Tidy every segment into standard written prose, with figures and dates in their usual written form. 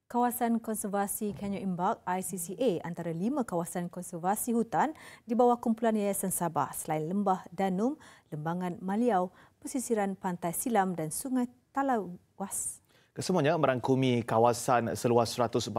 Kawasan Konservasi Canyon Imbak ICCA antara 5 kawasan konservasi hutan di bawah kumpulan Yayasan Sabah selain Lembah Danum, Lembangan Maliau, pesisiran Pantai Silam dan Sungai Talawas. Kesemuanya merangkumi kawasan seluas 142,709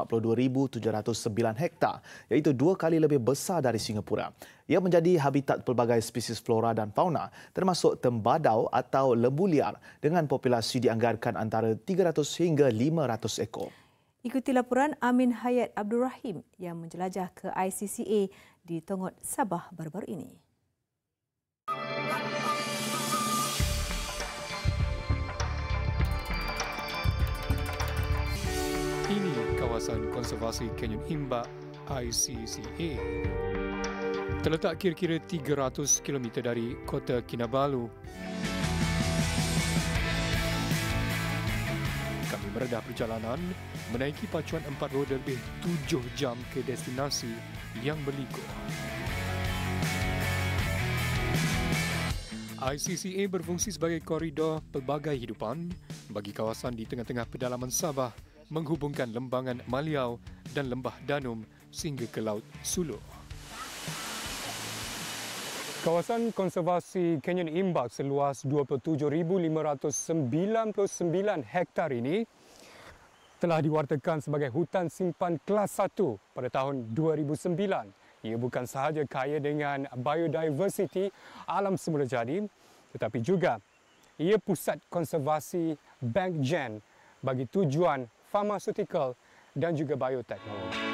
hektar, iaitu 2 kali lebih besar dari Singapura. Ia menjadi habitat pelbagai spesies flora dan fauna, termasuk tembadau atau lembu liar dengan populasi dianggarkan antara 300 hingga 500 ekor. Ikuti laporan Amin Hayat Abdul Rahim yang menjelajah ke ICCA di Tongot, Sabah baru-baru ini. Ini kawasan konservasi Canyon Imbak ICCA. Terletak kira-kira 300 km dari kota Kinabalu. Kami meredah perjalanan menaiki pacuan 4 roda lebih 7 jam ke destinasi yang berliku. ICCA berfungsi sebagai koridor pelbagai hidupan bagi kawasan di tengah-tengah pedalaman Sabah menghubungkan Lembangan Maliau dan Lembah Danum sehingga ke Laut Sulu. Kawasan konservasi Canyon Imbak seluas 27,599 hektar ini telah diwartakan sebagai hutan simpan kelas 1 pada tahun 2009. Ia bukan sahaja kaya dengan biodiversiti alam semula jadi, tetapi juga ia pusat konservasi bank gen bagi tujuan farmaceutical dan juga bioteknologi.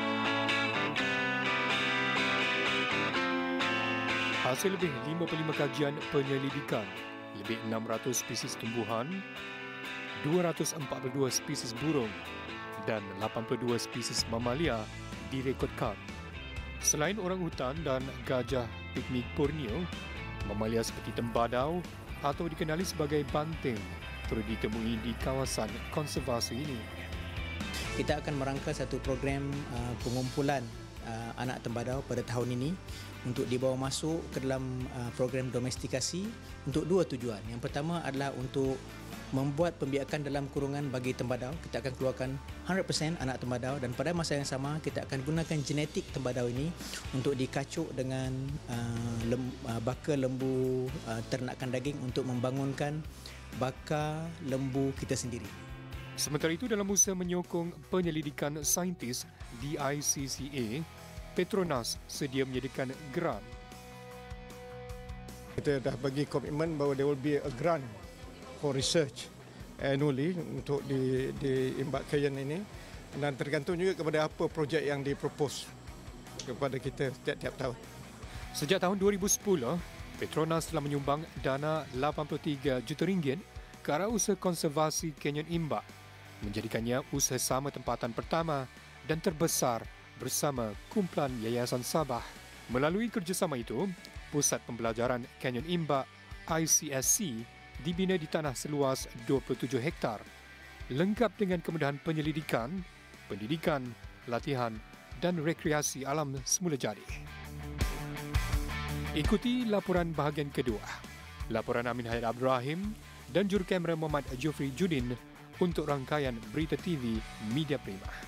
Hasil lebih 55 kajian penyelidikan, lebih 600 spesies tumbuhan, 242 spesies burung dan 82 spesies mamalia direkodkan. Selain orangutan dan gajah piknik Borneo, mamalia seperti tembadau atau dikenali sebagai banting turut ditemui di kawasan konservasi ini. Kita akan merangka satu program pengumpulan anak tembadau pada tahun ini untuk dibawa masuk ke dalam program domestikasi untuk 2 tujuan. Yang pertama adalah untuk membuat pembiakan dalam kurungan bagi tembadau. Kita akan keluarkan 100% anak tembadau dan pada masa yang sama kita akan gunakan genetik tembadau ini untuk dikacuk dengan baka lembu ternakan daging untuk membangunkan baka lembu kita sendiri. Sementara itu, dalam usaha menyokong penyelidikan saintis di ICCA, Petronas sedia menyediakan grant. Kita dah bagi komitmen bahawa there will be a grant for research annually untuk di Imbak Canyon ini, dan tergantung juga kepada apa projek yang dipropose kepada kita setiap tahun. Sejak tahun 2010, Petronas telah menyumbang dana RM83 juta ke arah usaha konservasi Canyon Imbak, menjadikannya usaha sama tempatan pertama dan terbesar bersama kumpulan Yayasan Sabah. Melalui kerjasama itu, Pusat Pembelajaran Canyon Imbak ICSC dibina di tanah seluas 27 hektar, lengkap dengan kemudahan penyelidikan, pendidikan, latihan dan rekreasi alam semula jadi. Ikuti laporan bahagian kedua. Laporan Amin Hayat Abdul Rahim dan jurukamera Muhammad Jofri Judin untuk rangkaian Berita TV Media Prima.